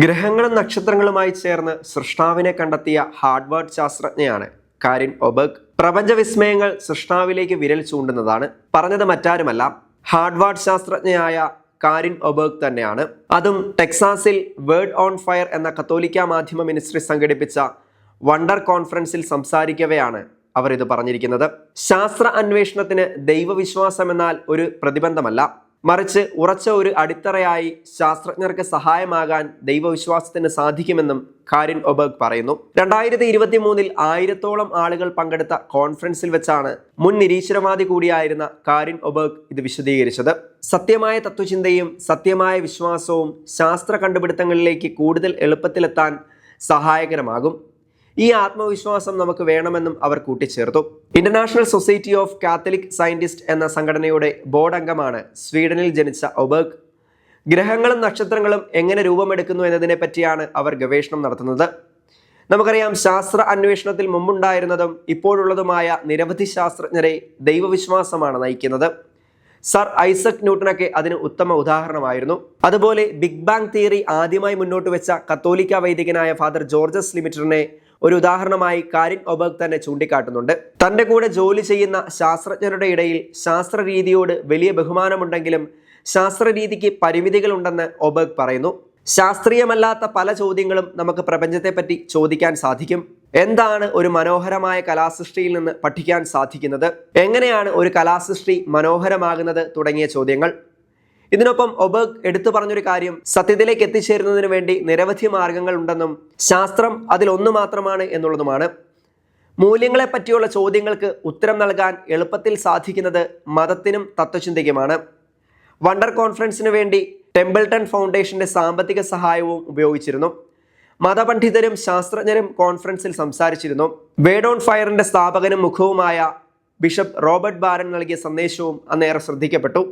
ഗ്രഹങ്ങളും നക്ഷത്രങ്ങളുമായി ചേർന്ന് സൃഷ്ടാവിനെ കണ്ടെത്തിയ ഹാർവാർഡ് ശാസ്ത്രജ്ഞയാണ് കാരിൻ ഒബേഗ്. പ്രപഞ്ച വിസ്മയങ്ങൾ സൃഷ്ടാവിലേക്ക് വിരൽ ചൂണ്ടുന്നതാണ്. പറഞ്ഞത് മറ്റാരുമല്ല, ഹാർവാർഡ് ശാസ്ത്രജ്ഞയായ കാരിൻ ഒബേഗ് തന്നെയാണ്. അതും ടെക്സാസിൽ വേർഡ് ഓൺ ഫയർ എന്ന കത്തോലിക്ക മാധ്യമ മിനിസ്ട്രി സംഘടിപ്പിച്ച വണ്ടർ കോൺഫറൻസിൽ സംസാരിക്കവെയാണ് അവർ ഇത് പറഞ്ഞിരിക്കുന്നത്. ശാസ്ത്ര അന്വേഷണത്തിന് ദൈവവിശ്വാസം എന്നാൽ ഒരു പ്രതിബന്ധമല്ല, മറിച്ച് ഉറച്ച ഒരു അടിത്തറയായി ശാസ്ത്രജ്ഞർക്ക് സഹായമാകാൻ ദൈവവിശ്വാസത്തിന് സാധിക്കുമെന്നും കാരിൻ ഒബേഗ് പറയുന്നു. 2023 1000-ഓളം ആളുകൾ പങ്കെടുത്ത കോൺഫറൻസിൽ വെച്ചാണ് മുൻ നിരീശ്വരവാദി കൂടിയായിരുന്ന കാരിൻ ഒബേഗ് ഇത് വിശദീകരിച്ചത്. സത്യമായ തത്വചിന്തയും സത്യമായ വിശ്വാസവും ശാസ്ത്ര കണ്ടുപിടുത്തങ്ങളിലേക്ക് കൂടുതൽ എളുപ്പത്തിലെത്താൻ സഹായകരമാകും. ഈ ആത്മവിശ്വാസം നമുക്ക് വേണമെന്നും അവർ കൂട്ടിച്ചേർത്തു. International society of Catholic scientist എന്ന സംഘടനയുടെ ബോർഡ് അംഗമാണ് സ്വീഡനിൽ ജനിച്ച ഒബേഗ്. ഗ്രഹങ്ങളും നക്ഷത്രങ്ങളും എങ്ങനെ രൂപമെടുക്കുന്നു എന്നതിനെ പറ്റിയാണ് അവർ ഗവേഷണം നടത്തുന്നത്. നമുക്കറിയാം, ശാസ്ത്ര അന്വേഷണത്തിൽ മുമ്പുണ്ടായിരുന്നതും ഇപ്പോഴുള്ളതുമായ നിരവധി ശാസ്ത്രജ്ഞരെ ദൈവവിശ്വാസമാണ് നയിക്കുന്നത്. സർ ഐസക് ന്യൂട്ടനൊക്കെ അതിന് ഉത്തമ ഉദാഹരണമായിരുന്നു. അതുപോലെ ബിഗ് ബാങ് തിയറി ആദ്യമായി മുന്നോട്ട് വെച്ച കത്തോലിക്ക വൈദികനായ ഫാദർ ജോർജസ് ലിമിറ്ററിനെ ഒരു ഉദാഹരണമായി കാരിൻ ഒബേഗ് തന്നെ ചൂണ്ടിക്കാട്ടുന്നുണ്ട്. തൻ്റെ കൂടെ ജോലി ചെയ്യുന്ന ശാസ്ത്രജ്ഞരുടെ ഇടയിൽ ശാസ്ത്രരീതിയോട് വലിയ ബഹുമാനമുണ്ടെങ്കിലും ശാസ്ത്രരീതിക്ക് പരിമിതികളുണ്ടെന്ന് ഒബേഗ് പറയുന്നു. ശാസ്ത്രീയമല്ലാത്ത പല ചോദ്യങ്ങളും നമുക്ക് പ്രപഞ്ചത്തെപ്പറ്റി ചോദിക്കാൻ സാധിക്കും. എന്താണ് ഒരു മനോഹരമായ കലാസൃഷ്ടിയിൽ നിന്ന് പഠിക്കാൻ സാധിക്കുന്നത്? എങ്ങനെയാണ് ഒരു കലാസൃഷ്ടി മനോഹരമാകുന്നത്? തുടങ്ങിയ ചോദ്യങ്ങൾ. ഇതിനൊപ്പം ഒബേഗ് എടുത്തു പറഞ്ഞൊരു കാര്യം, സത്യത്തിലേക്ക് എത്തിച്ചേരുന്നതിന് വേണ്ടി നിരവധി മാർഗങ്ങൾ ഉണ്ടെന്നും ശാസ്ത്രം അതിലൊന്നു മാത്രമാണ് എന്നുള്ളതുമാണ്. മൂല്യങ്ങളെ പറ്റിയുള്ള ചോദ്യങ്ങൾക്ക് ഉത്തരം നൽകാൻ എളുപ്പത്തിൽ സാധിക്കുന്നത് മതത്തിനും തത്വചിന്തയ്ക്കുമാണ്. വണ്ടർ കോൺഫറൻസിന് വേണ്ടി ടെമ്പിൾട്ടൺ ഫൗണ്ടേഷന്റെ സാമ്പത്തിക സഹായവും ഉപയോഗിച്ചിരുന്നു. മതപണ്ഡിതരും ശാസ്ത്രജ്ഞരും കോൺഫറൻസിൽ സംസാരിച്ചിരുന്നു. വേർഡ് ഓൺ ഫയറിന്റെ സ്ഥാപകനും മുഖവുമായ ബിഷപ്പ് റോബർട്ട് ബാരൻ നൽകിയ സന്ദേശവും അന്നേറെ ശ്രദ്ധിക്കപ്പെട്ടു.